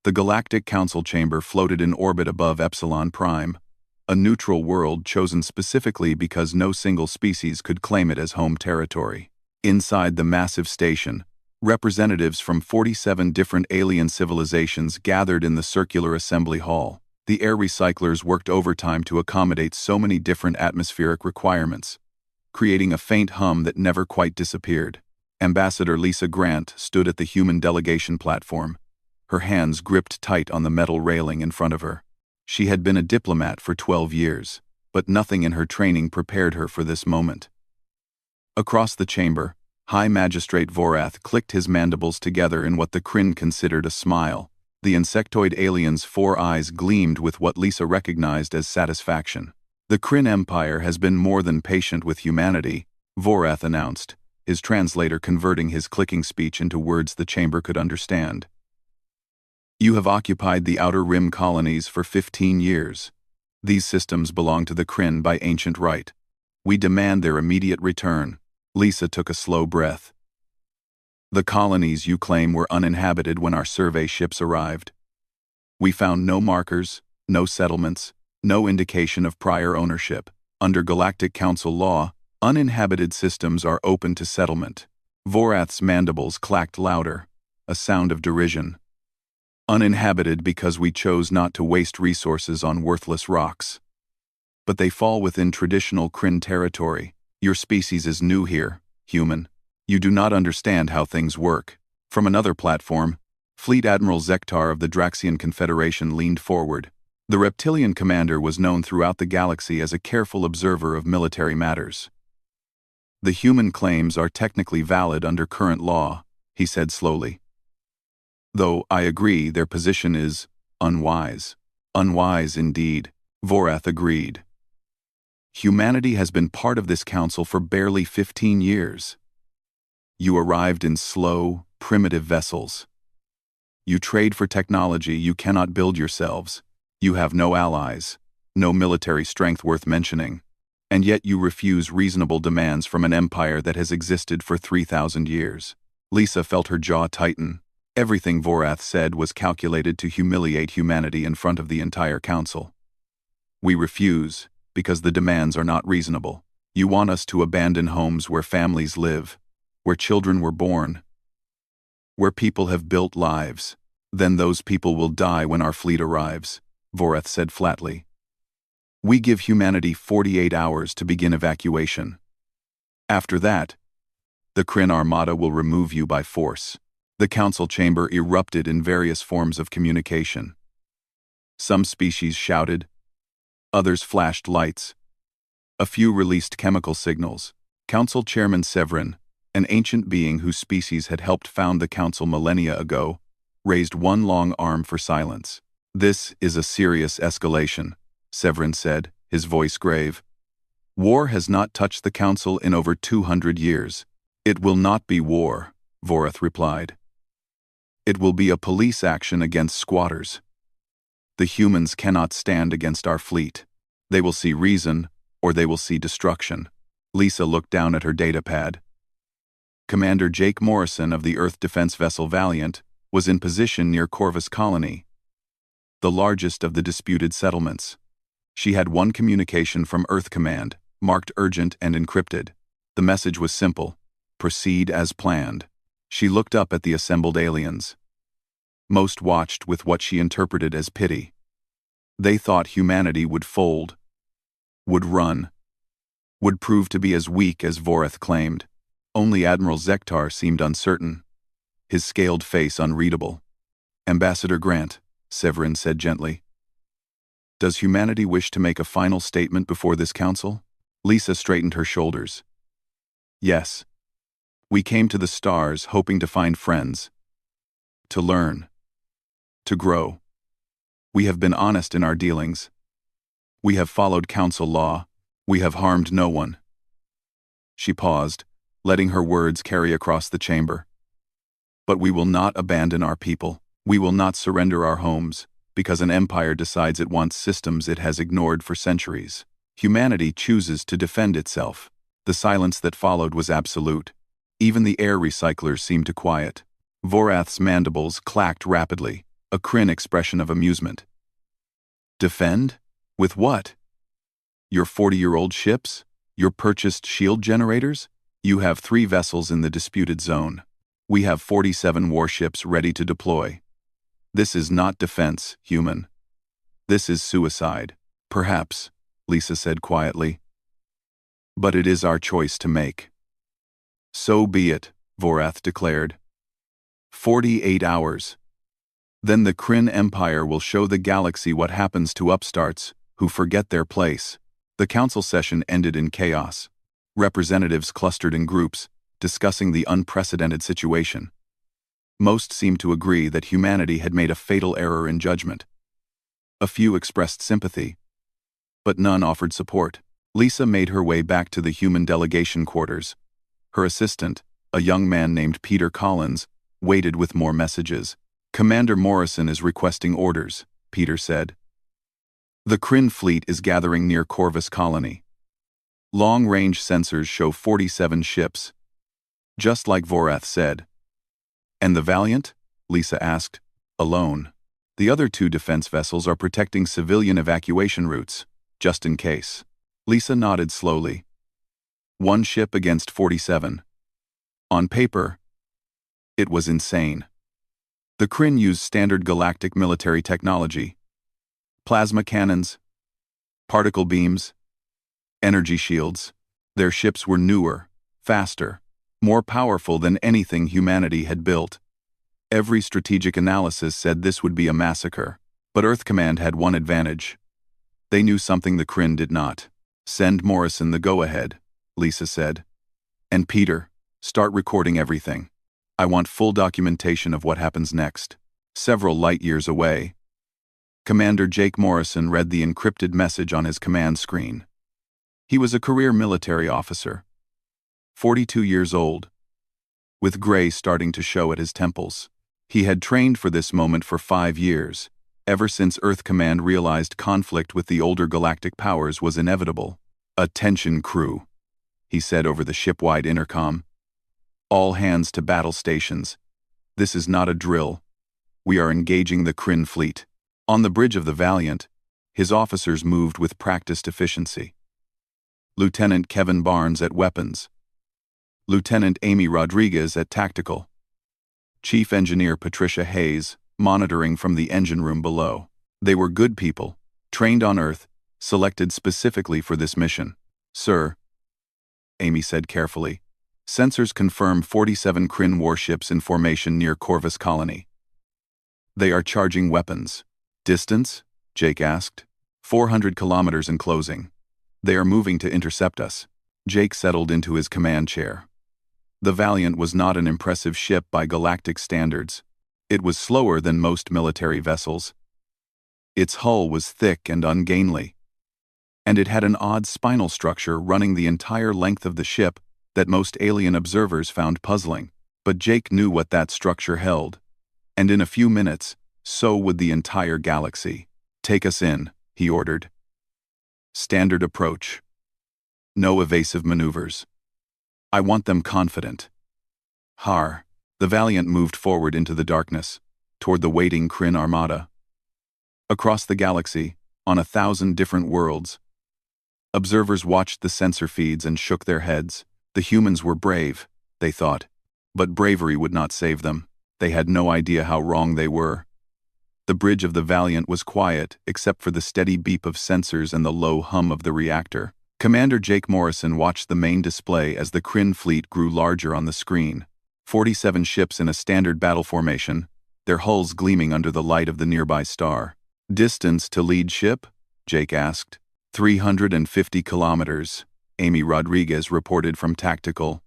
The Galactic Council chamber floated in orbit above Epsilon Prime, a neutral world chosen specifically because no single species could claim it as home territory. Inside the massive station, representatives from 47 different alien civilizations gathered in the circular assembly hall. The air recyclers worked overtime to accommodate so many different atmospheric requirements, creating a faint hum that never quite disappeared. Ambassador Lisa Grant stood at the human delegation platform, her hands gripped tight on the metal railing in front of her. She had been a diplomat for 12 years, but nothing in her training prepared her for this moment. Across the chamber, High Magistrate Vorath clicked his mandibles together in what the Kryn considered a smile. The insectoid alien's 4 eyes gleamed with what Lisa recognized as satisfaction. The Kryn Empire has been more than patient with humanity, Vorath announced, his translator converting his clicking speech into words the chamber could understand. You have occupied the Outer Rim colonies for 15 years. These systems belong to the Kryn by ancient right. We demand their immediate return. Lisa took a slow breath. The colonies you claim were uninhabited when our survey ships arrived. We found no markers, no settlements, no indication of prior ownership. Under Galactic Council law, uninhabited systems are open to settlement. Vorath's mandibles clacked louder, a sound of derision. Uninhabited because we chose not to waste resources on worthless rocks. But they fall within traditional Kryn territory. Your species is new here, human. You do not understand how things work. From another platform, Fleet Admiral Zektar of the Draxian Confederation leaned forward. The reptilian commander was known throughout the galaxy as a careful observer of military matters. The human claims are technically valid under current law, he said slowly. Though I agree their position is unwise. Unwise indeed, Vorath agreed. Humanity has been part of this council for barely 15 years. You arrived in slow, primitive vessels. You trade for technology you cannot build yourselves. You have no allies, no military strength worth mentioning, and yet you refuse reasonable demands from an empire that has existed for 3,000 years. Lisa felt her jaw tighten. Everything Vorath said was calculated to humiliate humanity in front of the entire council. We refuse, because the demands are not reasonable. You want us to abandon homes where families live, where children were born, where people have built lives. Then those people will die when our fleet arrives, Vorath said flatly. We give humanity 48 hours to begin evacuation. After that, the Kryn Armada will remove you by force. The council chamber erupted in various forms of communication. Some species shouted, others flashed lights. A few released chemical signals. Council Chairman Severin, an ancient being whose species had helped found the council millennia ago, raised one long arm for silence. This is a serious escalation, Severin said, his voice grave. War has not touched the council in over 200 years. It will not be war, Vorath replied. It will be a police action against squatters. The humans cannot stand against our fleet. They will see reason, or they will see destruction. Lisa looked down at her datapad. Commander Jake Morrison of the Earth defense vessel Valiant was in position near Corvus Colony, the largest of the disputed settlements. She had one communication from Earth Command, marked urgent and encrypted. The message was simple: proceed as planned. She looked up at the assembled aliens. Most watched with what she interpreted as pity. They thought humanity would fold, would run, would prove to be as weak as Vorath claimed. Only Admiral Zektar seemed uncertain, his scaled face unreadable. Ambassador Grant, Severin said gently. Does humanity wish to make a final statement before this council? Lisa straightened her shoulders. Yes. We came to the stars hoping to find friends, to learn, to grow. We have been honest in our dealings. We have followed council law. We have harmed no one. She paused, letting her words carry across the chamber. But we will not abandon our people. We will not surrender our homes, because an empire decides it wants systems it has ignored for centuries. Humanity chooses to defend itself. The silence that followed was absolute. Even the air recyclers seemed to quiet. Vorath's mandibles clacked rapidly, a Kryn expression of amusement. Defend? With what? Your 40-year-old ships? Your purchased shield generators? You have 3 vessels in the disputed zone. We have 47 warships ready to deploy. This is not defense, human. This is suicide. Perhaps, Lisa said quietly. But it is our choice to make. So be it, Vorath declared. 48 hours. Then the Kryn Empire will show the galaxy what happens to upstarts who forget their place. The council session ended in chaos. Representatives clustered in groups, discussing the unprecedented situation. Most seemed to agree that humanity had made a fatal error in judgment. A few expressed sympathy, but none offered support. Lisa made her way back to the human delegation quarters. Her assistant, a young man named Peter Collins, waited with more messages. Commander Morrison is requesting orders, Peter said. The Kryn fleet is gathering near Corvus Colony. Long-range sensors show 47 ships. Just like Vorath said. And the Valiant? Lisa asked. Alone. The other 2 defense vessels are protecting civilian evacuation routes, just in case. Lisa nodded slowly. 1 ship against 47. On paper, it was insane. The Kryn used standard galactic military technology. Plasma cannons, particle beams, energy shields. Their ships were newer, faster, more powerful than anything humanity had built. Every strategic analysis said this would be a massacre, but Earth Command had one advantage. They knew something the Kryn did not. Send Morrison the go-ahead, Lisa said. And Peter, start recording everything. I want full documentation of what happens next. Several light years away, Commander Jake Morrison read the encrypted message on his command screen. He was a career military officer, 42 years old, with gray starting to show at his temples. He had trained for this moment for 5 years, ever since Earth Command realized conflict with the older galactic powers was inevitable. Attention crew, he said over the ship-wide intercom. All hands to battle stations. This is not a drill. We are engaging the Kryn fleet. On the bridge of the Valiant, his officers moved with practiced efficiency. Lieutenant Kevin Barnes at weapons. Lieutenant Amy Rodriguez at tactical. Chief Engineer Patricia Hayes, monitoring from the engine room below. They were good people, trained on Earth, selected specifically for this mission. Sir, Amy said carefully, sensors confirm 47 Kryn warships in formation near Corvus Colony. They are charging weapons. Distance? Jake asked. 400 kilometers in closing. They are moving to intercept us. Jake settled into his command chair. The Valiant was not an impressive ship by galactic standards. It was slower than most military vessels. Its hull was thick and ungainly. And it had an odd spinal structure running the entire length of the ship that most alien observers found puzzling. But Jake knew what that structure held. And in a few minutes, so would the entire galaxy. Take us in, he ordered. Standard approach. No evasive maneuvers. I want them confident. Har. The Valiant moved forward into the darkness, toward the waiting Kryn armada. Across the galaxy, on 1,000 different worlds, observers watched the sensor feeds and shook their heads. The humans were brave, they thought. But bravery would not save them. They had no idea how wrong they were. The bridge of the Valiant was quiet, except for the steady beep of sensors and the low hum of the reactor. Commander Jake Morrison watched the main display as the Kryn fleet grew larger on the screen. 47 ships in a standard battle formation, their hulls gleaming under the light of the nearby star. Distance to lead ship? Jake asked. 350 kilometers, Amy Rodriguez reported from tactical.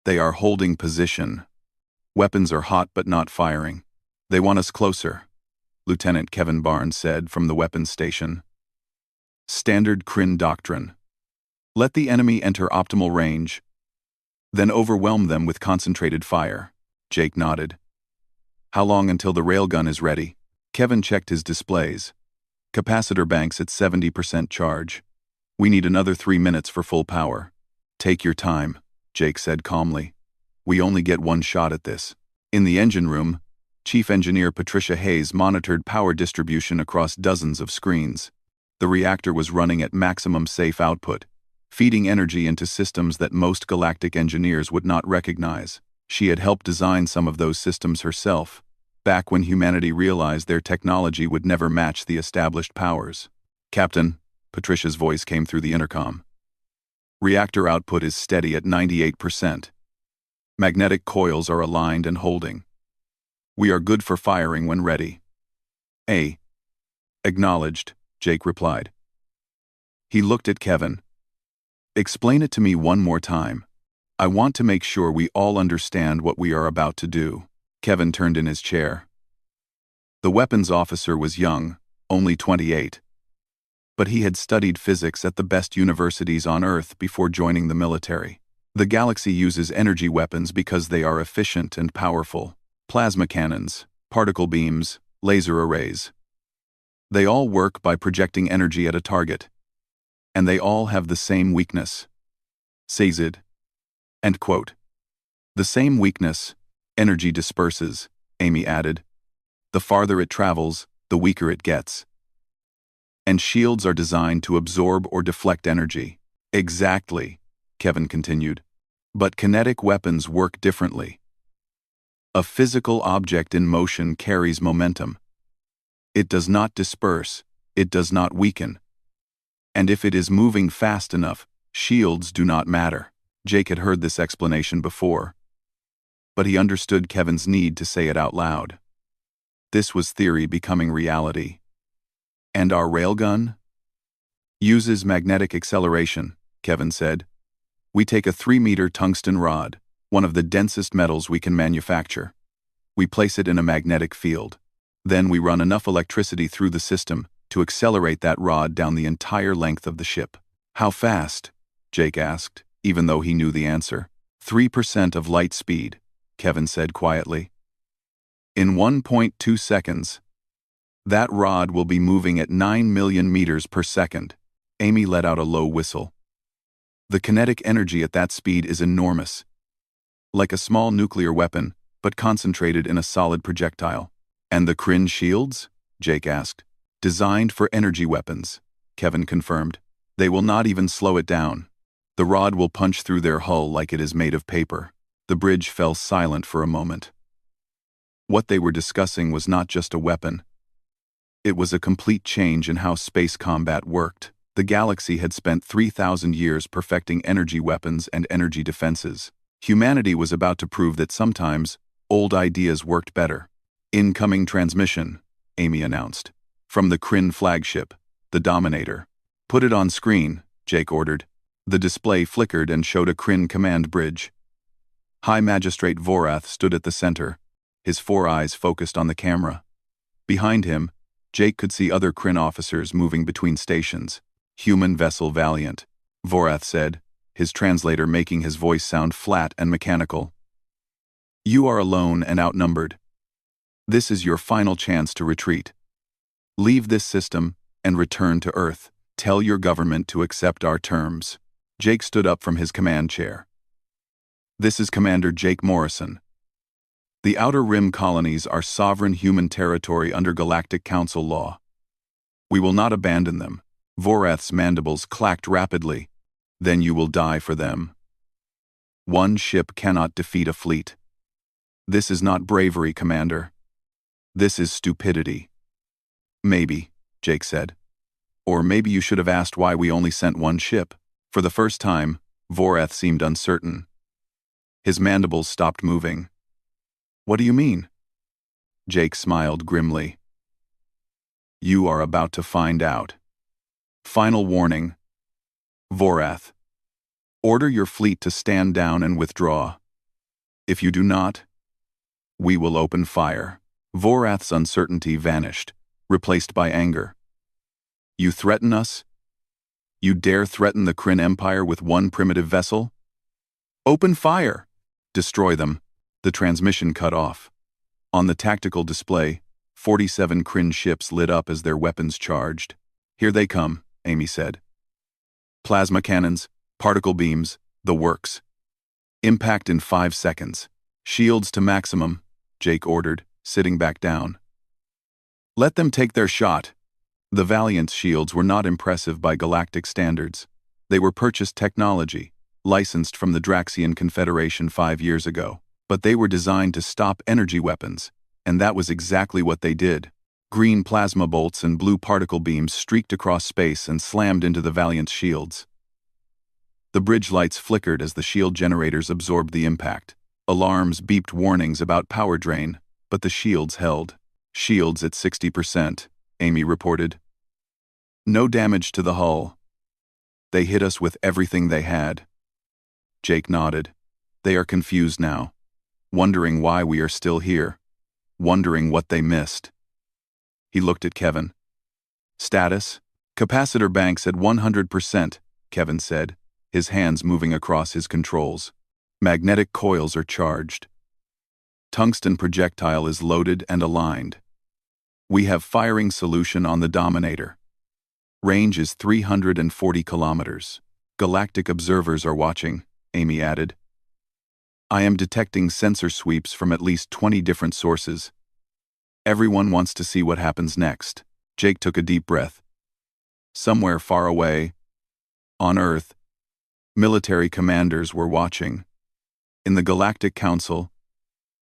They are holding position. Weapons are hot but not firing. They want us closer, Lieutenant Kevin Barnes said from the weapons station. Standard Kryn doctrine. Let the enemy enter optimal range, then overwhelm them with concentrated fire. Jake nodded. How long until the railgun is ready? Kevin checked his displays. Capacitor banks at 70% charge. We need another 3 minutes for full power. Take your time, Jake said calmly. We only get one shot at this. In the engine room, Chief Engineer Patricia Hayes monitored power distribution across dozens of screens. The reactor was running at maximum safe output, feeding energy into systems that most galactic engineers would not recognize. She had helped design some of those systems herself, back when humanity realized their technology would never match the established powers. "Captain," Patricia's voice came through the intercom. "Reactor output is steady at 98%. Magnetic coils are aligned and holding. We are good for firing when ready." "Acknowledged," Jake replied. He looked at Kevin. "Explain it to me one more time. I want to make sure we all understand what we are about to do." Kevin turned in his chair. The weapons officer was young, only 28. But he had studied physics at the best universities on Earth before joining the military. The galaxy uses energy weapons because they are efficient and powerful. Plasma cannons, particle beams, laser arrays. They all work by projecting energy at a target. And they all have the same weakness. Says End quote. "The same weakness, energy disperses," Amy added. "The farther it travels, the weaker it gets. And shields are designed to absorb or deflect energy." "Exactly," Kevin continued. "But kinetic weapons work differently. A physical object in motion carries momentum. It does not disperse, it does not weaken. And if it is moving fast enough, shields do not matter." Jake had heard this explanation before, but he understood Kevin's need to say it out loud. This was theory becoming reality. "And our railgun?" "Uses magnetic acceleration," Kevin said. "We take a 3-meter tungsten rod, one of the densest metals we can manufacture. We place it in a magnetic field. Then we run enough electricity through the system to accelerate that rod down the entire length of the ship." "How fast?" Jake asked, even though he knew the answer. 3% of light speed," Kevin said quietly. "In 1.2 seconds. That rod will be moving at 9 million meters per second." Amy let out a low whistle. "The kinetic energy at that speed is enormous. Like a small nuclear weapon, but concentrated in a solid projectile." "And the Kryn shields?" Jake asked. "Designed for energy weapons," Kevin confirmed. "They will not even slow it down. The rod will punch through their hull like it is made of paper." The bridge fell silent for a moment. What they were discussing was not just a weapon. It was a complete change in how space combat worked. The galaxy had spent 3,000 years perfecting energy weapons and energy defenses. Humanity was about to prove that sometimes old ideas worked better. "Incoming transmission," Amy announced. "From the Kryn flagship, the Dominator." "Put it on screen," Jake ordered. The display flickered and showed a Kryn command bridge. High Magistrate Vorath stood at the center, his 4 eyes focused on the camera. Behind him, Jake could see other Kryn officers moving between stations. "Human vessel Valiant," Vorath said, his translator making his voice sound flat and mechanical. "You are alone and outnumbered. This is your final chance to retreat. Leave this system and return to Earth. Tell your government to accept our terms." Jake stood up from his command chair. "This is Commander Jake Morrison. The Outer Rim colonies are sovereign human territory under Galactic Council law. We will not abandon them." Vorath's mandibles clacked rapidly. "Then you will die for them. One ship cannot defeat a fleet. This is not bravery, Commander. This is stupidity." "Maybe," Jake said. "Or maybe you should have asked why we only sent one ship." For the first time, Vorath seemed uncertain. His mandibles stopped moving. "What do you mean?" Jake smiled grimly. "You are about to find out. Final warning. Vorath, order your fleet to stand down and withdraw. If you do not, we will open fire." Vorath's uncertainty vanished, replaced by anger. "You threaten us? You dare threaten the Kryn Empire with one primitive vessel? Open fire! Destroy them." The transmission cut off. On the tactical display, 47 Kryn ships lit up as their weapons charged. "Here they come," Amy said. "Plasma cannons, particle beams, the works. Impact in 5 seconds. Shields to maximum," Jake ordered. sitting back down. Let them take their shot. The Valiant's shields were not impressive by galactic standards. They were purchased technology, licensed from the Draxian Confederation 5 years ago. But they were designed to stop energy weapons, and that was exactly what they did. Green plasma bolts and blue particle beams streaked across space and slammed into the Valiant's shields. The bridge lights flickered as the shield generators absorbed the impact. Alarms beeped warnings about power drain, but the shields held. Shields at 60%, Amy reported. No damage to the hull. They hit us with everything they had. Jake nodded. They are confused now. Wondering why we are still here. Wondering what they missed. He looked at Kevin. Status? Capacitor banks at 100%, Kevin said, his hands moving across his controls. Magnetic coils are charged. Tungsten projectile is loaded and aligned. We have firing solution on the Dominator. Range is 340 kilometers. Galactic observers are watching, Amy added. I am detecting sensor sweeps from at least 20 different sources. Everyone wants to see what happens next. Jake took a deep breath. Somewhere far away, on Earth, military commanders were watching. In the Galactic Council,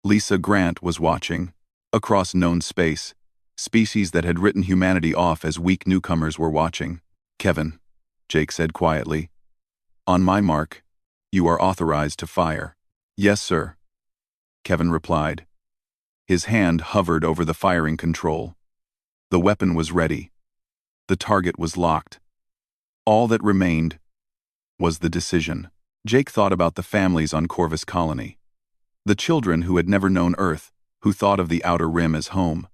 Lisa Grant was watching. Across known space, species that had written humanity off as weak newcomers were watching. Kevin, Jake said quietly. On my mark, you are authorized to fire. Yes, sir, Kevin replied. His hand hovered over the firing control. The weapon was ready. The target was locked. All that remained was the decision. Jake thought about the families on Corvus Colony. The children who had never known Earth, who thought of the Outer Rim as home.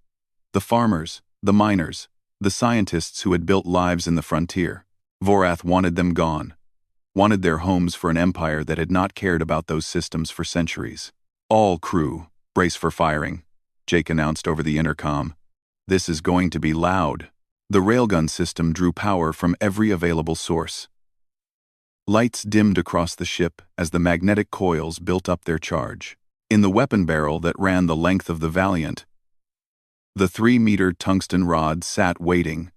The farmers, the miners, the scientists who had built lives in the frontier. Vorath wanted them gone. Wanted their homes for an empire that had not cared about those systems for centuries. All crew, brace for firing, Jake announced over the intercom. This is going to be loud. The railgun system drew power from every available source. Lights dimmed across the ship as the magnetic coils built up their charge. In the weapon barrel that ran the length of the Valiant, the 3-meter tungsten rod sat waiting,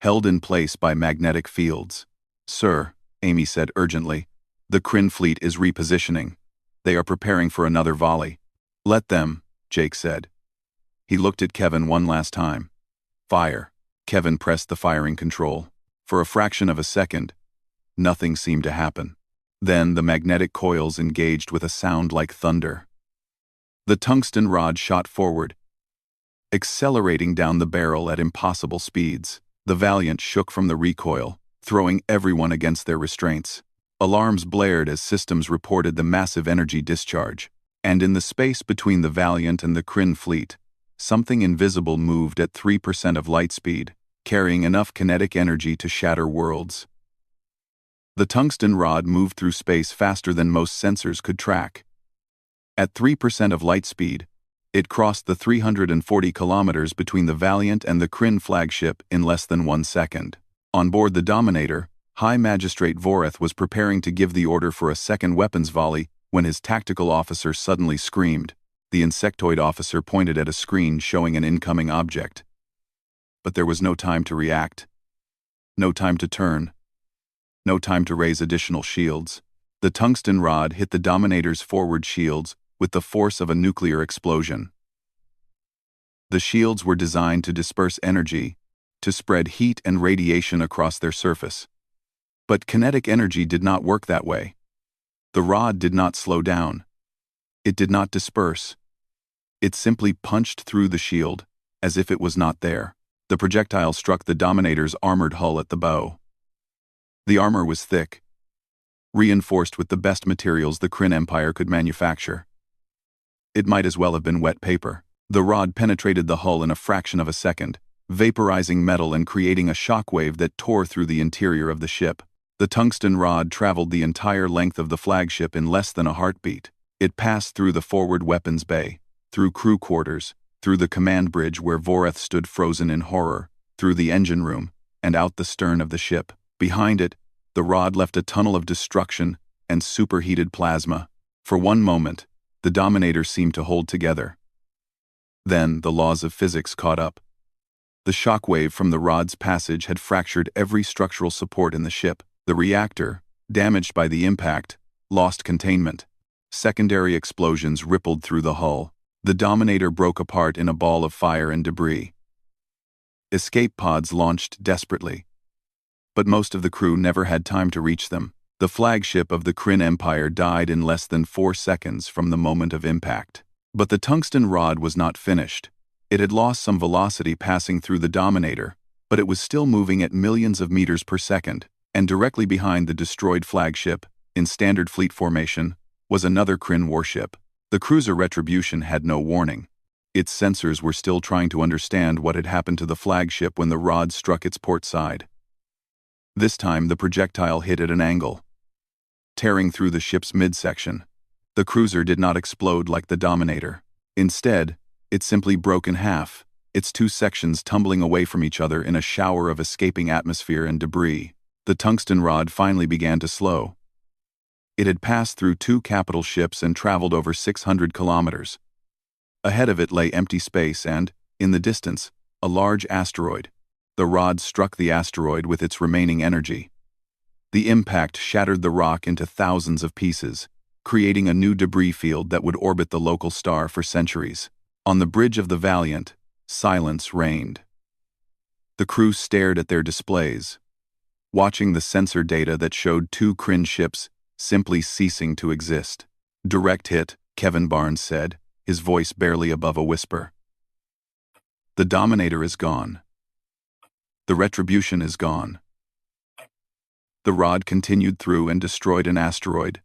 held in place by magnetic fields. Sir, Amy said urgently, the Kryn fleet is repositioning. They are preparing for another volley. Let them, Jake said. He looked at Kevin one last time. Fire. Kevin pressed the firing control. For a fraction of a second, nothing seemed to happen. Then the magnetic coils engaged with a sound like thunder. The tungsten rod shot forward, accelerating down the barrel at impossible speeds. The Valiant shook from the recoil, throwing everyone against their restraints. Alarms blared as systems reported the massive energy discharge, and in the space between the Valiant and the Kryn fleet, something invisible moved at 3% of light speed, carrying enough kinetic energy to shatter worlds. The tungsten rod moved through space faster than most sensors could track. At 3% of light speed, it crossed the 340 kilometers between the Valiant and the Kryn flagship in less than 1 second. On board the Dominator, High Magistrate Vorath was preparing to give the order for a second weapons volley when his tactical officer suddenly screamed. The insectoid officer pointed at a screen showing an incoming object. But there was no time to react. No time to turn. No time to raise additional shields. The tungsten rod hit the Dominator's forward shields with the force of a nuclear explosion. The shields were designed to disperse energy, to spread heat and radiation across their surface. But kinetic energy did not work that way. The rod did not slow down. It did not disperse. It simply punched through the shield, as if it was not there. The projectile struck the Dominator's armored hull at the bow. The armor was thick, reinforced with the best materials the Kryn Empire could manufacture. It might as well have been wet paper. The rod penetrated the hull in a fraction of a second, vaporizing metal and creating a shockwave that tore through the interior of the ship. The tungsten rod traveled the entire length of the flagship in less than a heartbeat. It passed through the forward weapons bay, through crew quarters, through the command bridge where Vorath stood frozen in horror, through the engine room, and out the stern of the ship. Behind it, the rod left a tunnel of destruction and superheated plasma. For one moment, the Dominator seemed to hold together. Then the laws of physics caught up. The shockwave from the rod's passage had fractured every structural support in the ship. The reactor, damaged by the impact, lost containment. Secondary explosions rippled through the hull. The Dominator broke apart in a ball of fire and debris. Escape pods launched desperately. But most of the crew never had time to reach them. The flagship of the Kryn Empire died in less than 4 seconds from the moment of impact. But the tungsten rod was not finished. It had lost some velocity passing through the Dominator, but it was still moving at millions of meters per second, and directly behind the destroyed flagship, in standard fleet formation, was another Kryn warship. The cruiser Retribution had no warning. Its sensors were still trying to understand what had happened to the flagship when the rod struck its port side. This time the projectile hit at an angle, tearing through the ship's midsection. The cruiser did not explode like the Dominator. Instead, it simply broke in half, its 2 sections tumbling away from each other in a shower of escaping atmosphere and debris. The tungsten rod finally began to slow. It had passed through 2 capital ships and traveled over 600 kilometers. Ahead of it lay empty space and, in the distance, a large asteroid. The rod struck the asteroid with its remaining energy. The impact shattered the rock into thousands of pieces, creating a new debris field that would orbit the local star for centuries. On the bridge of the Valiant, silence reigned. The crew stared at their displays, watching the sensor data that showed 2 Kryn ships simply ceasing to exist. "Direct hit," Kevin Barnes said, his voice barely above a whisper. "The Dominator is gone. The Retribution is gone." The rod continued through and destroyed an asteroid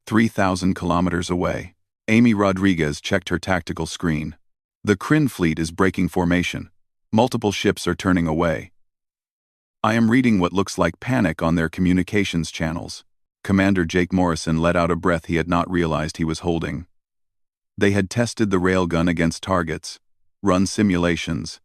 3,000 kilometers away. Amy Rodriguez checked her tactical screen. "The Kryn fleet is breaking formation. Multiple ships are turning away. I am reading what looks like panic on their communications channels." Commander Jake Morrison let out a breath he had not realized he was holding. They had tested the railgun against targets, run simulations,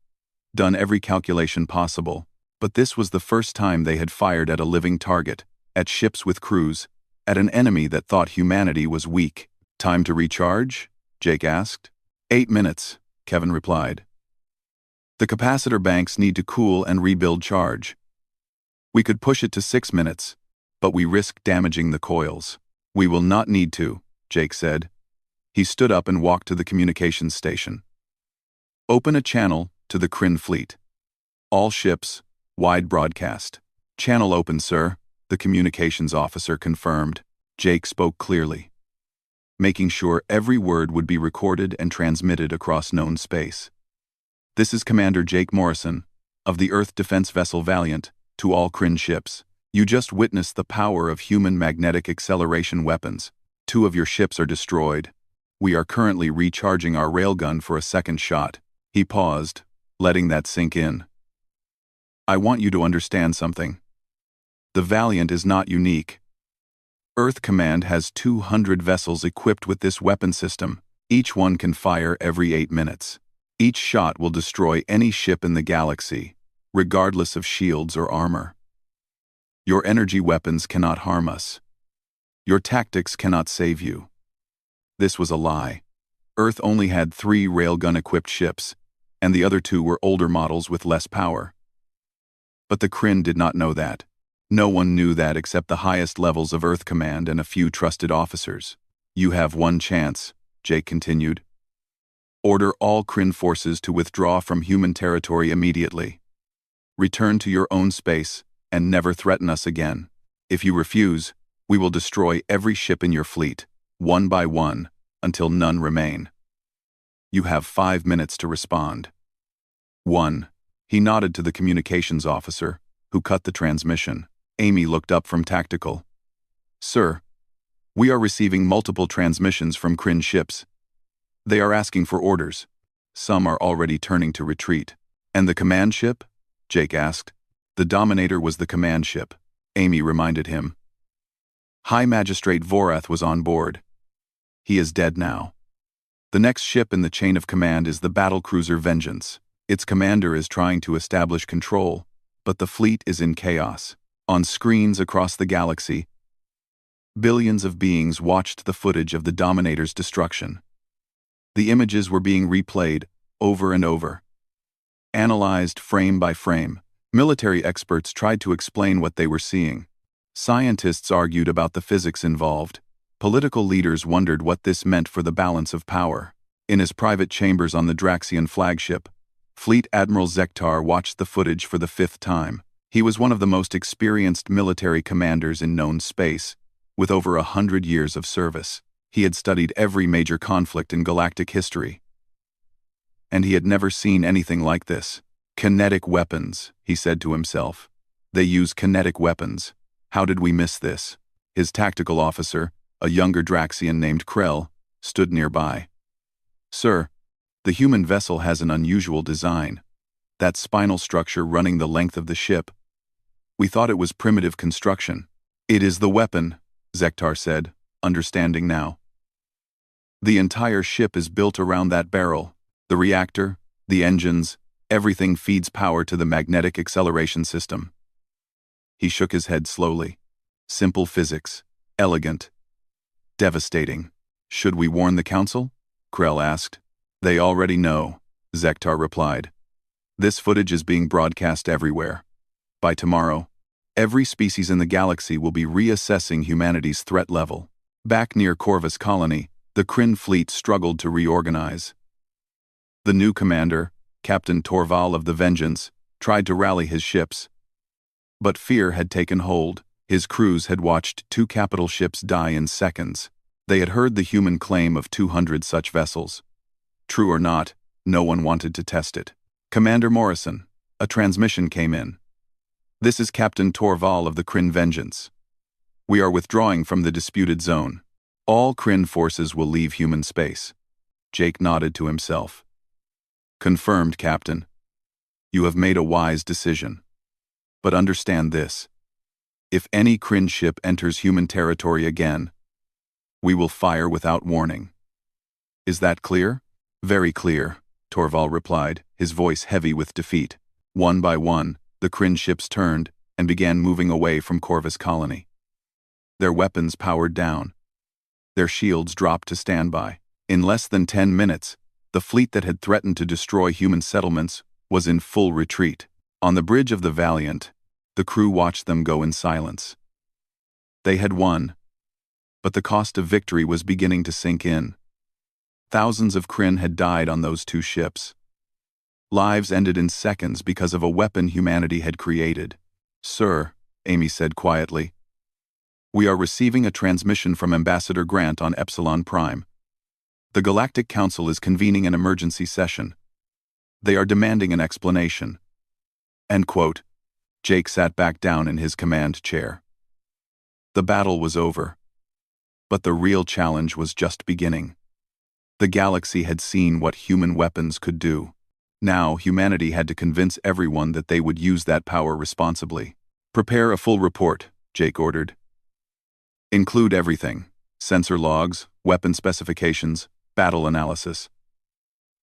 done every calculation possible, but this was the first time they had fired at a living target, at ships with crews, at an enemy that thought humanity was weak. "Time to recharge?" Jake asked. 8 minutes, Kevin replied. "The capacitor banks need to cool and rebuild charge. We could push it to 6 minutes, but we risk damaging the coils." "We will not need to," Jake said. He stood up and walked to the communications station. "Open a channel to the Kryn fleet. All ships, wide broadcast." "Channel open, sir," the communications officer confirmed. Jake spoke clearly, making sure every word would be recorded and transmitted across known space. "This is Commander Jake Morrison, of the Earth Defense Vessel Valiant, to all Kryn ships. You just witnessed the power of human magnetic acceleration weapons. 2 of your ships are destroyed. We are currently recharging our railgun for a second shot." He paused, letting that sink in. "I want you to understand something. The Valiant is not unique. Earth Command has 200 vessels equipped with this weapon system. Each one can fire every 8 minutes. Each shot will destroy any ship in the galaxy, regardless of shields or armor. Your energy weapons cannot harm us. Your tactics cannot save you." This was a lie. Earth only had 3 railgun-equipped ships, and the other 2 were older models with less power. But the Kryn did not know that. No one knew that except the highest levels of Earth Command and a few trusted officers. "You have one chance," Jake continued. "Order all Kryn forces to withdraw from human territory immediately. Return to your own space and never threaten us again. If you refuse, we will destroy every ship in your fleet, one by one, until none remain. You have 5 minutes to respond." 1. He nodded to the communications officer, who cut the transmission. Amy looked up from tactical. "Sir, we are receiving multiple transmissions from Kryn ships. They are asking for orders. Some are already turning to retreat." "And the command ship?" Jake asked. "The Dominator was the command ship," Amy reminded him. "High Magistrate Vorath was on board. He is dead now. The next ship in the chain of command is the battlecruiser Vengeance. Its commander is trying to establish control, but the fleet is in chaos. On screens across the galaxy, billions of beings watched the footage of the Dominator's destruction. The images were being replayed over and over, analyzed frame by frame. Military experts tried to explain what they were seeing. Scientists argued about the physics involved. Political leaders wondered what this meant for the balance of power. In his private chambers on the Draxian flagship, Fleet Admiral Zektar watched the footage for the 5th time. He was one of the most experienced military commanders in known space, with over 100 years of service. He had studied every major conflict in galactic history, and he had never seen anything like this. Kinetic weapons, he said to himself. They use kinetic weapons. How did we miss this? His tactical officer, a younger Draxian named Krell, stood nearby. Sir, the human vessel has an unusual design. That spinal structure running the length of the ship. We thought it was primitive construction. It is the weapon, Zektar said, understanding now. The entire ship is built around that barrel. The reactor, the engines, everything feeds power to the magnetic acceleration system. He shook his head slowly. Simple physics. Elegant. Devastating. Should we warn the council? Krell asked. They already know, Zektar replied. This footage is being broadcast everywhere. By tomorrow, every species in the galaxy will be reassessing humanity's threat level. Back near Corvus Colony, the Kryn fleet struggled to reorganize. The new commander, Captain Torval of the Vengeance, tried to rally his ships. But fear had taken hold. His crews had watched 2 capital ships die in seconds. They had heard the human claim of 200 such vessels. True or not, no one wanted to test it. Commander Morrison, a transmission came in. This is Captain Torval of the Kryn Vengeance. We are withdrawing from the disputed zone. All Kryn forces will leave human space. Jake nodded to himself. Confirmed, Captain. You have made a wise decision. But understand this. If any Kryn ship enters human territory again, we will fire without warning. Is that clear? Very clear, Torval replied, his voice heavy with defeat. One by one, the Kryn ships turned and began moving away from Corvus Colony. Their weapons powered down. Their shields dropped to standby. In less than 10 minutes, the fleet that had threatened to destroy human settlements was in full retreat. On the bridge of the Valiant, the crew watched them go in silence. They had won, but the cost of victory was beginning to sink in. Thousands of Kryn had died on those 2 ships. Lives ended in seconds because of a weapon humanity had created. Sir, Amy said quietly, we are receiving a transmission from Ambassador Grant on Epsilon Prime. The Galactic Council is convening an emergency session. They are demanding an explanation. End quote. Jake sat back down in his command chair. The battle was over. But the real challenge was just beginning. The galaxy had seen what human weapons could do. Now humanity had to convince everyone that they would use that power responsibly. Prepare a full report, Jake ordered. Include everything: sensor logs, weapon specifications, battle analysis.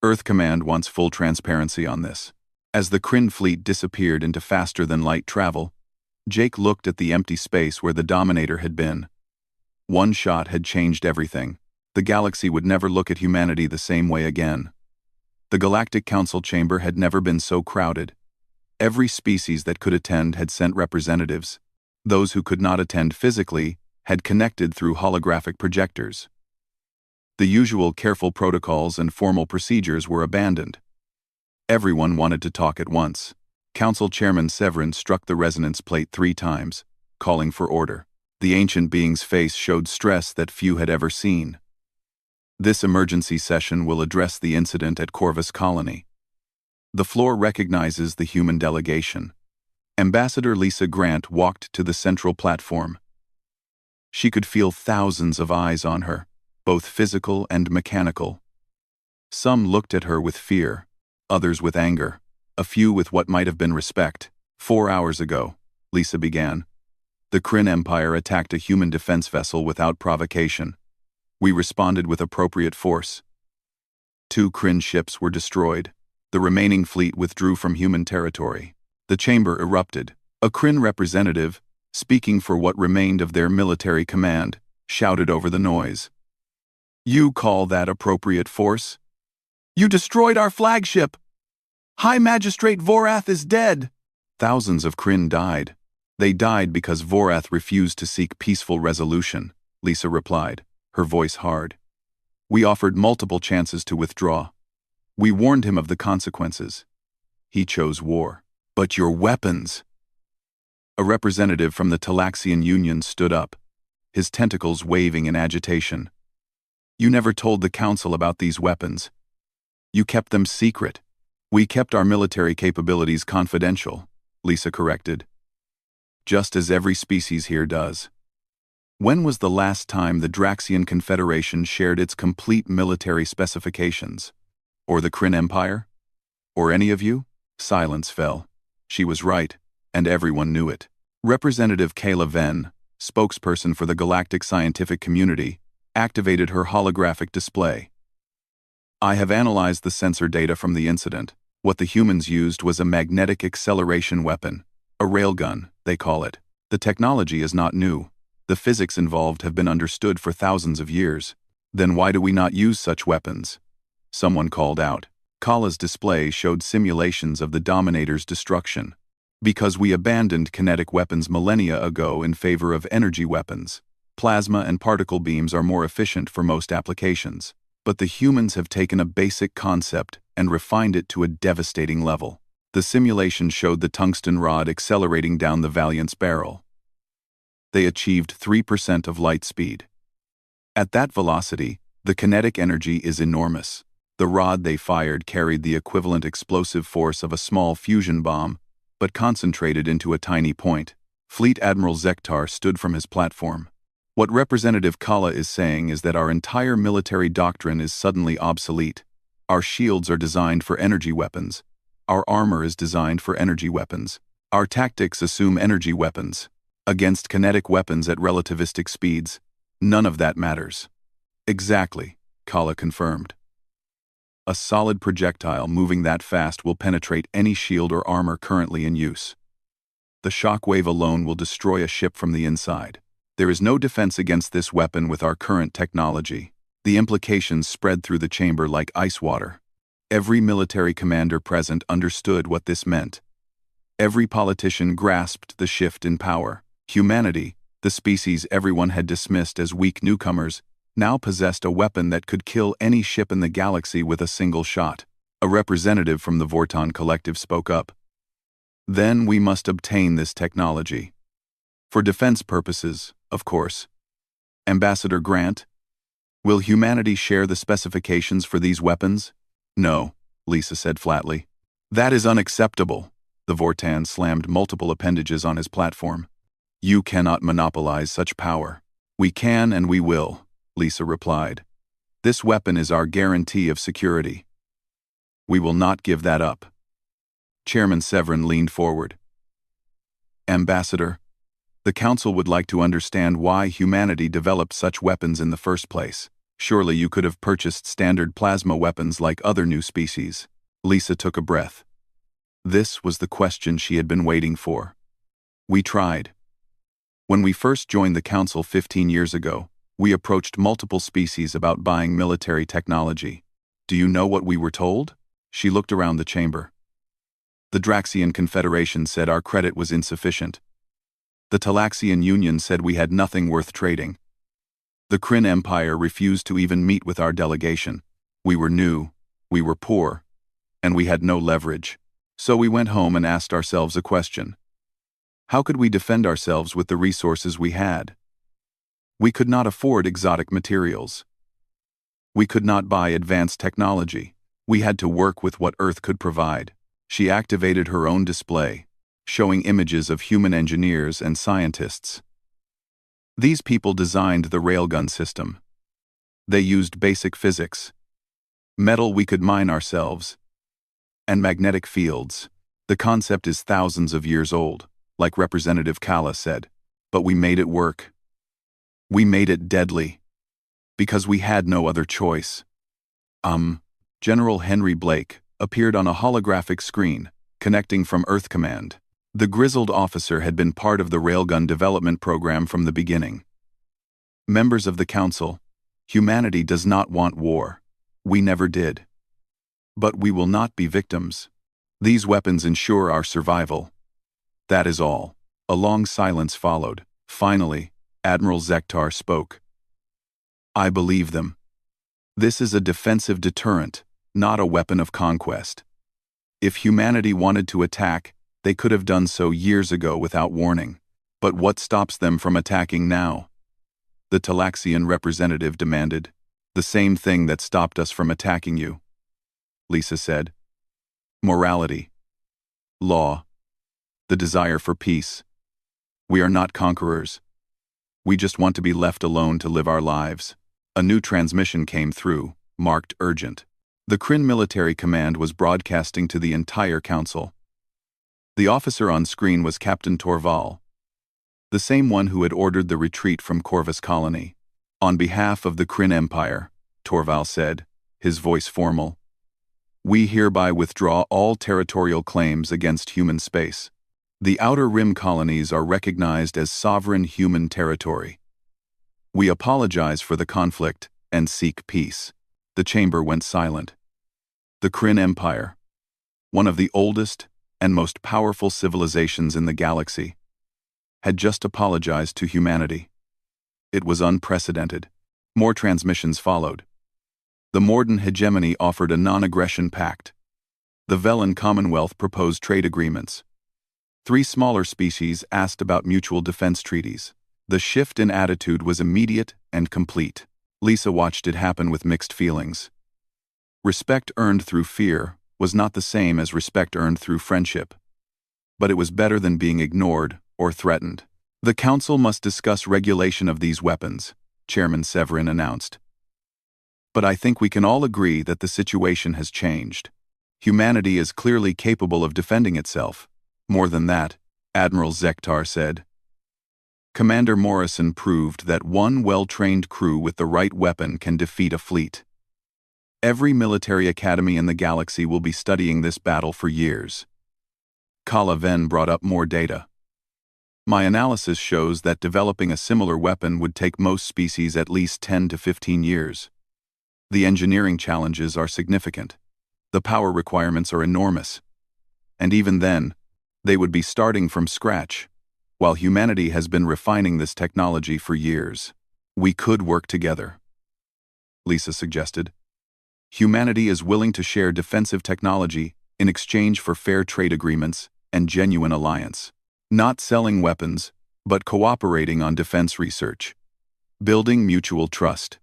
Earth Command wants full transparency on this. As the Kryn fleet disappeared into faster-than-light travel, Jake looked at the empty space where the Dominator had been. One shot had changed everything. The galaxy would never look at humanity the same way again. The Galactic Council chamber had never been so crowded. Every species that could attend had sent representatives. Those who could not attend physically had connected through holographic projectors. The usual careful protocols and formal procedures were abandoned. Everyone wanted to talk at once. Council Chairman Severin struck the resonance plate 3 times, calling for order. The ancient being's face showed stress that few had ever seen. This emergency session will address the incident at Corvus Colony. The floor recognizes the human delegation. Ambassador Lisa Grant walked to the central platform. She could feel thousands of eyes on her, both physical and mechanical. Some looked at her with fear, others with anger, a few with what might have been respect. 4 hours ago, Lisa began, the Kryn Empire attacked a human defense vessel without provocation. We responded with appropriate force. 2 Kryn ships were destroyed. The remaining fleet withdrew from human territory. The chamber erupted. A Kryn representative, speaking for what remained of their military command, shouted over the noise. You call that appropriate force? You destroyed our flagship! High Magistrate Vorath is dead! Thousands of Kryn died. They died because Vorath refused to seek peaceful resolution, Lisa replied, her voice hard. We offered multiple chances to withdraw. We warned him of the consequences. He chose war. But your weapons! A representative from the Talaxian Union stood up, his tentacles waving in agitation. You never told the Council about these weapons. You kept them secret. We kept our military capabilities confidential, Lisa corrected. Just as every species here does. When was the last time the Draxian Confederation shared its complete military specifications? Or the Kryn Empire? Or any of you? Silence fell. She was right, and everyone knew it. Representative Kayla Venn, spokesperson for the Galactic Scientific Community, activated her holographic display. I have analyzed the sensor data from the incident. What the humans used was a magnetic acceleration weapon. A railgun, they call it. The technology is not new. The physics involved have been understood for thousands of years. Then why do we not use such weapons? Someone called out. Kala's display showed simulations of the Dominator's destruction. Because we abandoned kinetic weapons millennia ago in favor of energy weapons. Plasma and particle beams are more efficient for most applications. But the humans have taken a basic concept and refined it to a devastating level. The simulation showed the tungsten rod accelerating down the Valiant's barrel. They achieved 3% of light speed. At that velocity, the kinetic energy is enormous. The rod they fired carried the equivalent explosive force of a small fusion bomb, but concentrated into a tiny point. Fleet Admiral Zektar stood from his platform. What Representative Kala is saying is that our entire military doctrine is suddenly obsolete. Our shields are designed for energy weapons. Our armor is designed for energy weapons. Our tactics assume energy weapons. Against kinetic weapons at relativistic speeds, none of that matters. Exactly, Kala confirmed. A solid projectile moving that fast will penetrate any shield or armor currently in use. The shockwave alone will destroy a ship from the inside. There is no defense against this weapon with our current technology. The implications spread through the chamber like ice water. Every military commander present understood what this meant. Every politician grasped the shift in power. Humanity, the species everyone had dismissed as weak newcomers, now possessed a weapon that could kill any ship in the galaxy with a single shot. A representative from the Vorton Collective spoke up. Then we must obtain this technology. For defense purposes, of course. Ambassador Grant, will humanity share the specifications for these weapons? No, Lisa said flatly. That is unacceptable. The Vortan slammed multiple appendages on his platform. You cannot monopolize such power. We can and we will, Lisa replied. This weapon is our guarantee of security. We will not give that up. Chairman Severin leaned forward. Ambassador, the Council would like to understand why humanity developed such weapons in the first place. Surely you could have purchased standard plasma weapons like other new species. Lisa took a breath. This was the question she had been waiting for. We tried. When we first joined the Council 15 years ago, we approached multiple species about buying military technology. Do you know what we were told? She looked around the chamber. The Draxian Confederation said our credit was insufficient. The Talaxian Union said we had nothing worth trading. The Kryn Empire refused to even meet with our delegation. We were new, we were poor, and we had no leverage. So we went home and asked ourselves a question. How could we defend ourselves with the resources we had? We could not afford exotic materials. We could not buy advanced technology. We had to work with what Earth could provide. She activated her own display, showing images of human engineers and scientists. These people designed the railgun system. They used basic physics. Metal we could mine ourselves. And magnetic fields. The concept is thousands of years old, like Representative Kala said, but we made it work. We made it deadly. Because we had no other choice. General Henry Blake appeared on a holographic screen, connecting from Earth Command. The grizzled officer had been part of the railgun development program from the beginning. Members of the Council, Humanity does not want war. We never did. But we will not be victims. These weapons ensure our survival. That is all. A long silence followed. Finally, Admiral Zektar spoke. I believe them. This is a defensive deterrent, not a weapon of conquest. If humanity wanted to attack, they could have done so years ago without warning. But what stops them from attacking now? The Talaxian representative demanded. The same thing that stopped us from attacking you, Lisa said. Morality. Law. The desire for peace. We are not conquerors. We just want to be left alone to live our lives. A new transmission came through, marked urgent. The Kryn military command was broadcasting to the entire council. The officer on screen was Captain Torval, the same one who had ordered the retreat from Corvus Colony. On behalf of the Kryn Empire, Torval said, his voice formal, we hereby withdraw all territorial claims against human space. The Outer Rim colonies are recognized as sovereign human territory. We apologize for the conflict and seek peace. The chamber went silent. The Kryn Empire, one of the oldest and most powerful civilizations in the galaxy, had just apologized to humanity. It was unprecedented. More transmissions followed. The Morden hegemony offered a non-aggression pact. The Velen Commonwealth proposed trade agreements. 3 smaller species asked about mutual defense treaties. The shift in attitude was immediate and complete. Lisa watched it happen with mixed feelings. Respect earned through fear was not the same as respect earned through friendship. But it was better than being ignored or threatened. The Council must discuss regulation of these weapons, Chairman Severin announced. But I think we can all agree that the situation has changed. Humanity is clearly capable of defending itself. More than that, Admiral Zektar said. Commander Morrison proved that one well-trained crew with the right weapon can defeat a fleet. Every military academy in the galaxy will be studying this battle for years. Kala Ven brought up more data. My analysis shows that developing a similar weapon would take most species at least 10 to 15 years. The engineering challenges are significant. The power requirements are enormous. And even then, they would be starting from scratch, while humanity has been refining this technology for years. We could work together, Lisa suggested. Humanity is willing to share defensive technology in exchange for fair trade agreements and genuine alliance. Not selling weapons, but cooperating on defense research. Building mutual trust.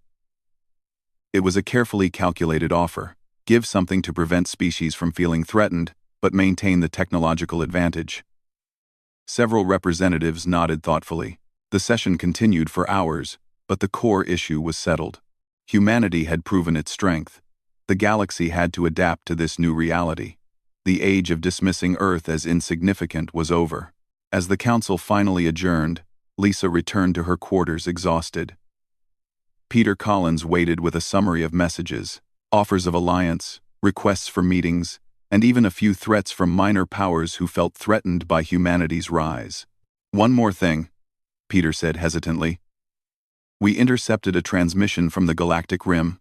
It was a carefully calculated offer. Give something to prevent species from feeling threatened, but maintain the technological advantage. Several representatives nodded thoughtfully. The session continued for hours, but the core issue was settled. Humanity had proven its strength. The galaxy had to adapt to this new reality. The age of dismissing Earth as insignificant was over. As the council finally adjourned, Lisa returned to her quarters exhausted. Peter Collins waited with a summary of messages, offers of alliance, requests for meetings, and even a few threats from minor powers who felt threatened by humanity's rise. One more thing, Peter said hesitantly. We intercepted a transmission from the Galactic Rim.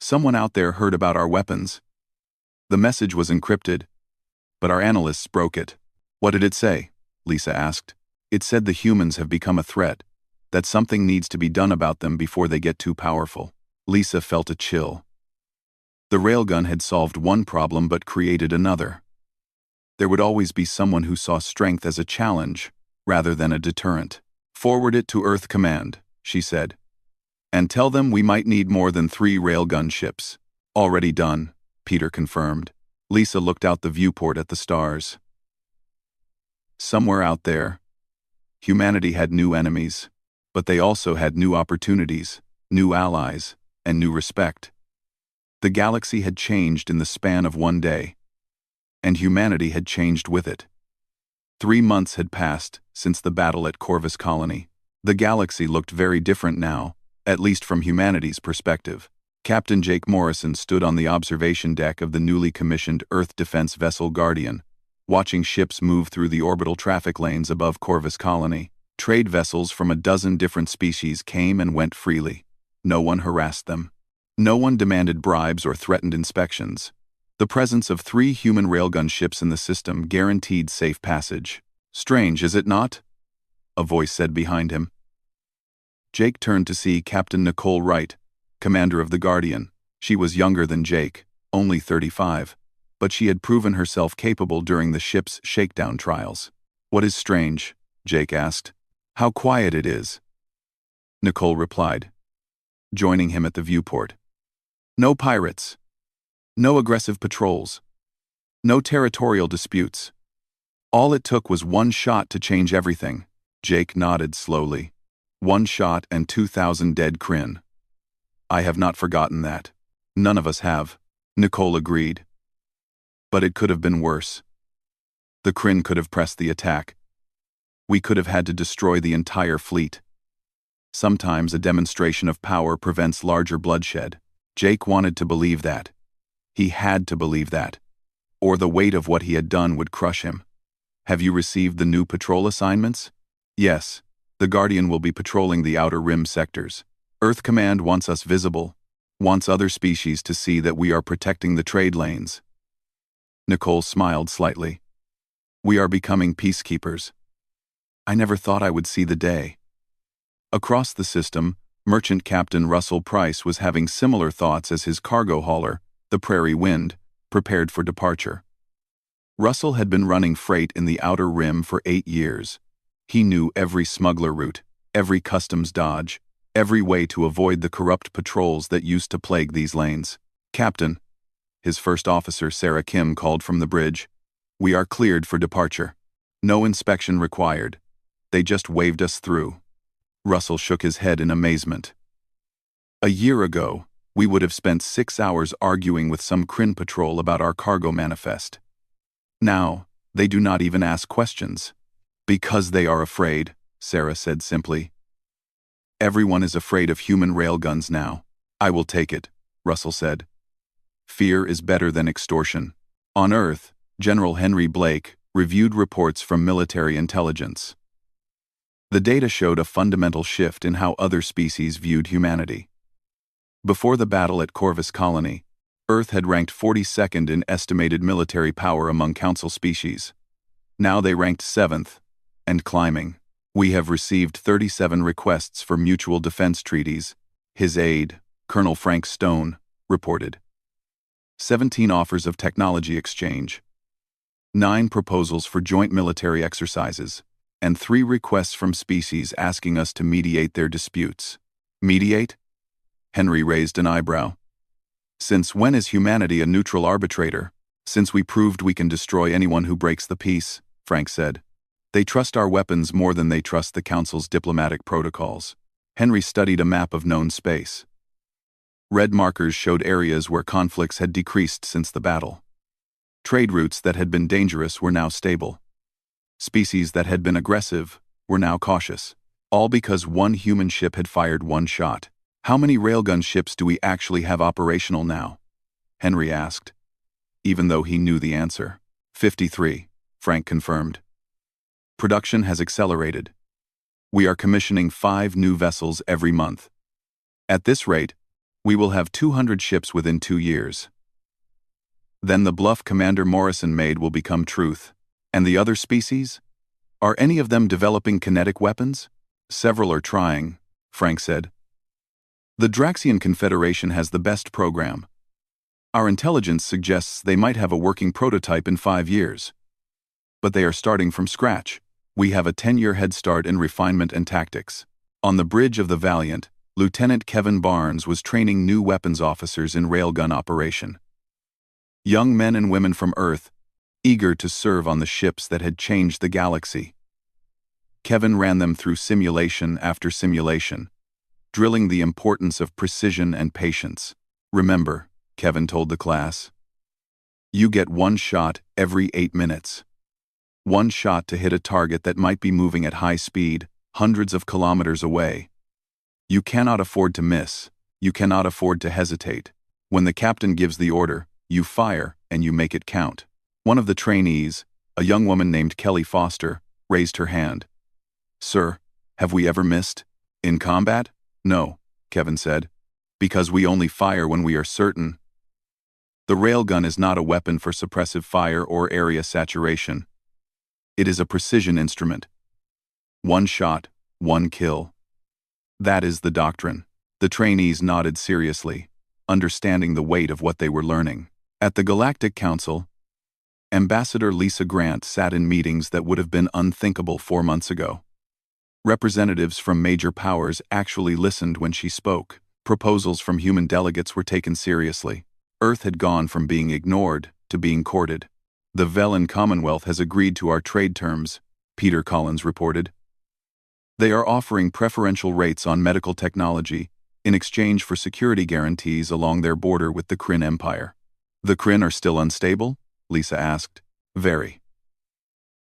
Someone out there heard about our weapons. The message was encrypted, but our analysts broke it. What did it say? Lisa asked. It said the humans have become a threat, that something needs to be done about them before they get too powerful. Lisa felt a chill. The railgun had solved one problem but created another. There would always be someone who saw strength as a challenge, rather than a deterrent. Forward it to Earth Command, she said. And tell them we might need more than 3 railgun ships. Already done, Peter confirmed. Lisa looked out the viewport at the stars. Somewhere out there, humanity had new enemies, but they also had new opportunities, new allies, and new respect. The galaxy had changed in the span of one day, and humanity had changed with it. 3 months had passed since the battle at Corvus Colony. The galaxy looked very different now, at least from humanity's perspective. Captain Jake Morrison stood on the observation deck of the newly commissioned Earth defense vessel Guardian, watching ships move through the orbital traffic lanes above Corvus Colony. Trade vessels from a dozen different species came and went freely. No one harassed them. No one demanded bribes or threatened inspections. The presence of 3 human railgun ships in the system guaranteed safe passage. Strange, is it not? A voice said behind him. Jake turned to see Captain Nicole Wright, commander of the Guardian. She was younger than Jake, only 35, but she had proven herself capable during the ship's shakedown trials. What is strange? Jake asked. How quiet it is. Nicole replied, joining him at the viewport. No pirates. No aggressive patrols. No territorial disputes. All it took was one shot to change everything. Jake nodded slowly. 1 shot and 2,000 dead Kryn. I have not forgotten that. None of us have. Nicole agreed. But it could have been worse. The Kryn could have pressed the attack. We could have had to destroy the entire fleet. Sometimes a demonstration of power prevents larger bloodshed. Jake wanted to believe that. He had to believe that. Or the weight of what he had done would crush him. Have you received the new patrol assignments? Yes. The Guardian will be patrolling the Outer Rim sectors. Earth Command wants us visible, wants other species to see that we are protecting the trade lanes. Nicole smiled slightly. We are becoming peacekeepers. I never thought I would see the day. Across the system, Merchant Captain Russell Price was having similar thoughts as his cargo hauler, the Prairie Wind, prepared for departure. Russell had been running freight in the Outer Rim for 8 years. He knew every smuggler route, every customs dodge, every way to avoid the corrupt patrols that used to plague these lanes. Captain, his first officer Sarah Kim called from the bridge, we are cleared for departure. No inspection required. They just waved us through. Russell shook his head in amazement. A year ago, we would have spent 6 hours arguing with some Kryn patrol about our cargo manifest. Now, they do not even ask questions. Because they are afraid, Sarah said simply. Everyone is afraid of human railguns now. I will take it, Russell said. Fear is better than extortion. On Earth, General Henry Blake reviewed reports from military intelligence. The data showed a fundamental shift in how other species viewed humanity. Before the battle at Corvus Colony, Earth had ranked 42nd in estimated military power among Council species. Now they ranked 7th, and climbing. We have received 37 requests for mutual defense treaties, his aide, Colonel Frank Stone, reported. 17 offers of technology exchange. 9 proposals for joint military exercises, and 3 requests from species asking us to mediate their disputes. Mediate? Henry raised an eyebrow. Since when is humanity a neutral arbitrator? Since we proved we can destroy anyone who breaks the peace, Frank said. They trust our weapons more than they trust the Council's diplomatic protocols. Henry studied a map of known space. Red markers showed areas where conflicts had decreased since the battle. Trade routes that had been dangerous were now stable. Species that had been aggressive were now cautious. All because one human ship had fired 1 shot. How many railgun ships do we actually have operational now? Henry asked, even though he knew the answer. 53, Frank confirmed. Production has accelerated. We are commissioning 5 new vessels every month. At this rate, we will have 200 ships within 2 years. Then the bluff Commander Morrison made will become truth. And the other species? Are any of them developing kinetic weapons? Several are trying, Frank said. The Draxian Confederation has the best program. Our intelligence suggests they might have a working prototype in 5 years. But they are starting from scratch. We have a 10-year head start in refinement and tactics. On the bridge of the Valiant, Lieutenant Kevin Barnes was training new weapons officers in railgun operation. Young men and women from Earth, eager to serve on the ships that had changed the galaxy. Kevin ran them through simulation after simulation, drilling the importance of precision and patience. Remember, Kevin told the class, you get 1 shot every 8 minutes. 1 shot to hit a target that might be moving at high speed, hundreds of kilometers away. You cannot afford to miss. You cannot afford to hesitate. When the captain gives the order, you fire and you make it count. One of the trainees, a young woman named Kelly Foster, raised her hand. Sir, have we ever missed? In combat? No, Kevin said. Because we only fire when we are certain. The railgun is not a weapon for suppressive fire or area saturation. It is a precision instrument. One shot, one kill. That is the doctrine. The trainees nodded seriously, understanding the weight of what they were learning. At the Galactic Council, Ambassador Lisa Grant sat in meetings that would have been unthinkable 4 months ago. Representatives from major powers actually listened when she spoke. Proposals from human delegates were taken seriously. Earth had gone from being ignored to being courted. The Velen Commonwealth has agreed to our trade terms, Peter Collins reported. They are offering preferential rates on medical technology in exchange for security guarantees along their border with the Kryn Empire. The Kryn are still unstable? Lisa asked. Very.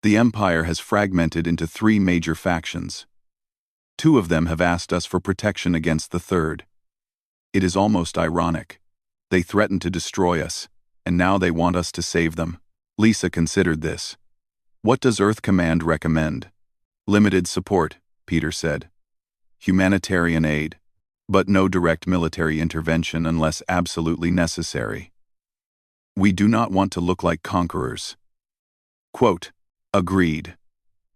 The Empire has fragmented into 3 major factions. 2 of them have asked us for protection against the third. It is almost ironic. They threatened to destroy us, and now they want us to save them. Lisa considered this. What does Earth Command recommend? Limited support, Peter said. Humanitarian aid, but no direct military intervention unless absolutely necessary. We do not want to look like conquerors. Quote, agreed.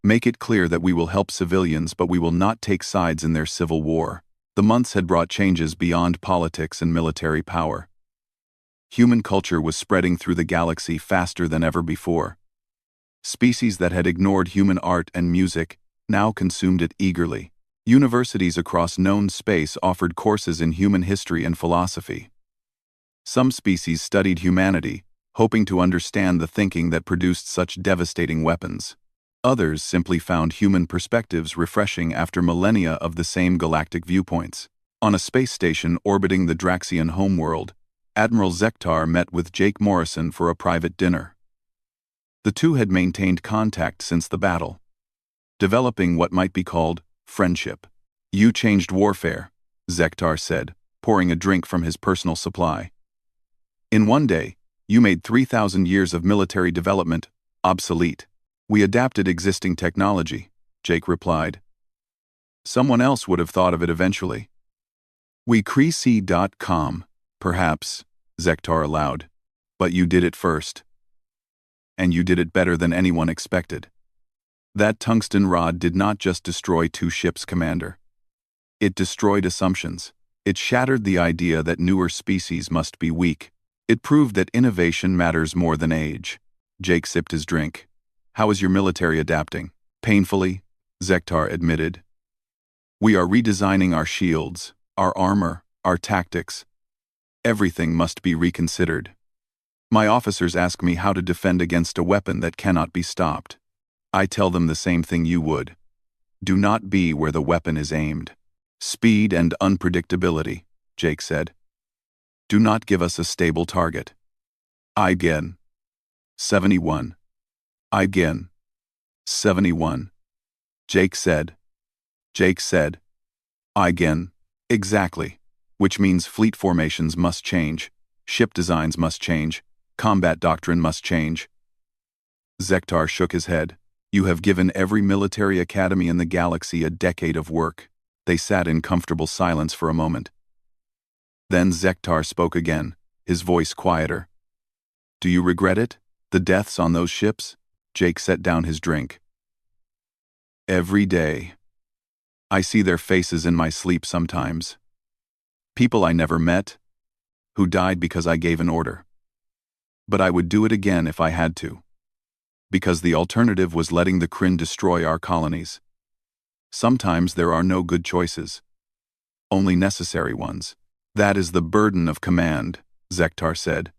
Make it clear that we will help civilians, but we will not take sides in their civil war. The months had brought changes beyond politics and military power. Human culture was spreading through the galaxy faster than ever before. Species that had ignored human art and music now consumed it eagerly. Universities across known space offered courses in human history and philosophy. Some species studied humanity, hoping to understand the thinking that produced such devastating weapons. Others simply found human perspectives refreshing after millennia of the same galactic viewpoints. On a space station orbiting the Draxian homeworld, Admiral Zektar met with Jake Morrison for a private dinner. The two had maintained contact since the battle, developing what might be called friendship. You changed warfare, Zektar said, pouring a drink from his personal supply. In one day, you made 3,000 years of military development obsolete. We adapted existing technology, Jake replied. Someone else would have thought of it eventually. We Cree.com, perhaps, Zektar allowed. But you did it first. And you did it better than anyone expected. That tungsten rod did not just destroy 2 ships, Commander. It destroyed assumptions. It shattered the idea that newer species must be weak. It proved that innovation matters more than age. Jake sipped his drink. How is your military adapting? Painfully, Zektar admitted. We are redesigning our shields, our armor, our tactics. Everything must be reconsidered. My officers ask me how to defend against a weapon that cannot be stopped. I tell them the same thing you would. Do not be where the weapon is aimed. Speed and unpredictability, Jake said. Do not give us a stable target. Igen. 71. Igen. 71. Jake said. Igen. Exactly. Which means fleet formations must change, ship designs must change, combat doctrine must change. Zektar shook his head. You have given every military academy in the galaxy a decade of work. They sat in comfortable silence for a moment. Then Zektar spoke again, his voice quieter. Do you regret it? The deaths on those ships? Jake set down his drink. Every day. I see their faces in my sleep sometimes. People I never met, who died because I gave an order. But I would do it again if I had to. Because the alternative was letting the Kryn destroy our colonies. Sometimes there are no good choices. Only necessary ones. That is the burden of command, Zektar said.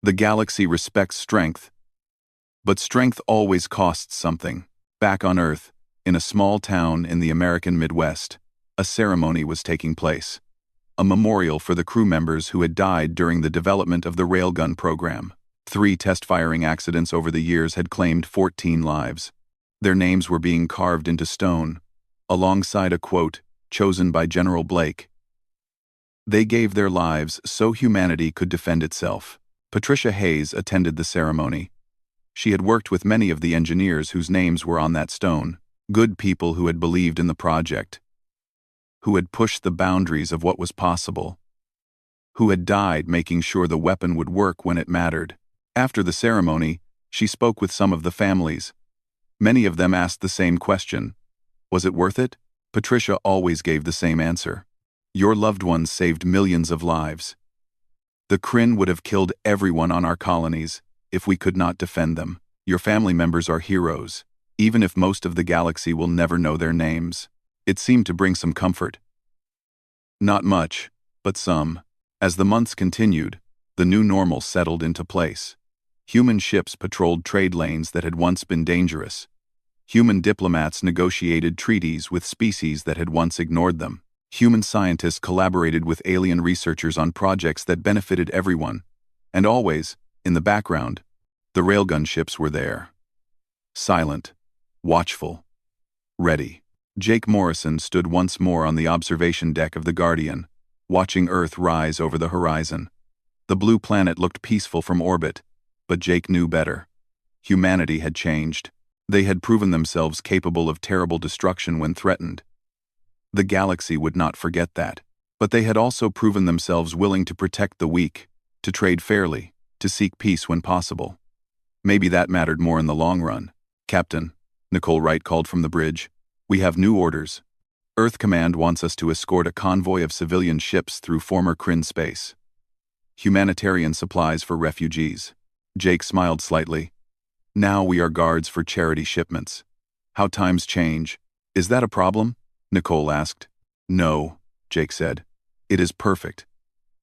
The galaxy respects strength. But strength always costs something. Back on Earth, in a small town in the American Midwest, a ceremony was taking place. A memorial for the crew members who had died during the development of the Railgun program. 3 test-firing accidents over the years had claimed 14 lives. Their names were being carved into stone, alongside a quote chosen by General Blake. They gave their lives so humanity could defend itself. Patricia Hayes attended the ceremony. She had worked with many of the engineers whose names were on that stone, good people who had believed in the project. who had pushed the boundaries of what was possible, who had died making sure the weapon would work when it mattered. After the ceremony, she spoke with some of the families. Many of them asked the same question. Was it worth it? Patricia always gave the same answer. Your loved ones saved millions of lives. The Kryn would have killed everyone on our colonies if we could not defend them. Your family members are heroes, even if most of the galaxy will never know their names. It seemed to bring some comfort. Not much, but some. As the months continued, the new normal settled into place. Human ships patrolled trade lanes that had once been dangerous. Human diplomats negotiated treaties with species that had once ignored them. Human scientists collaborated with alien researchers on projects that benefited everyone. And always, in the background, the railgun ships were there. Silent, watchful, ready. Jake Morrison stood once more on the observation deck of the Guardian, watching Earth rise over the horizon. The blue planet looked peaceful from orbit, but Jake knew better. Humanity had changed. They had proven themselves capable of terrible destruction when threatened. The galaxy would not forget that. But they had also proven themselves willing to protect the weak, to trade fairly, to seek peace when possible. Maybe that mattered more in the long run. Captain, Nicole Wright called from the bridge, we have new orders. Earth Command wants us to escort a convoy of civilian ships through former Kryn space. Humanitarian supplies for refugees. Jake smiled slightly. Now we are guards for charity shipments. How times change. Is that a problem? Nicole asked. No, Jake said. It is perfect.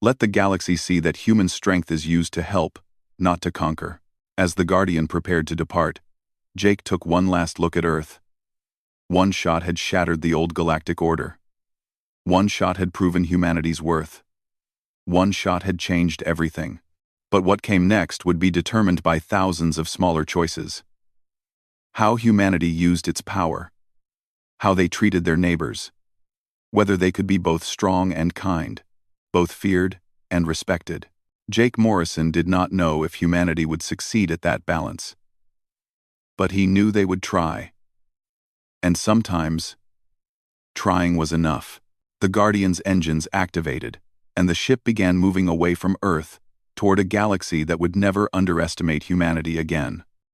Let the galaxy see that human strength is used to help, not to conquer. As the Guardian prepared to depart, Jake took one last look at Earth. One shot had shattered the old galactic order. One shot had proven humanity's worth. One shot had changed everything. But what came next would be determined by thousands of smaller choices. How humanity used its power. How they treated their neighbors. Whether they could be both strong and kind, both feared and respected. Jake Morrison did not know if humanity would succeed at that balance. But he knew they would try. And sometimes, trying was enough. The Guardian's engines activated, and the ship began moving away from Earth toward a galaxy that would never underestimate humanity again.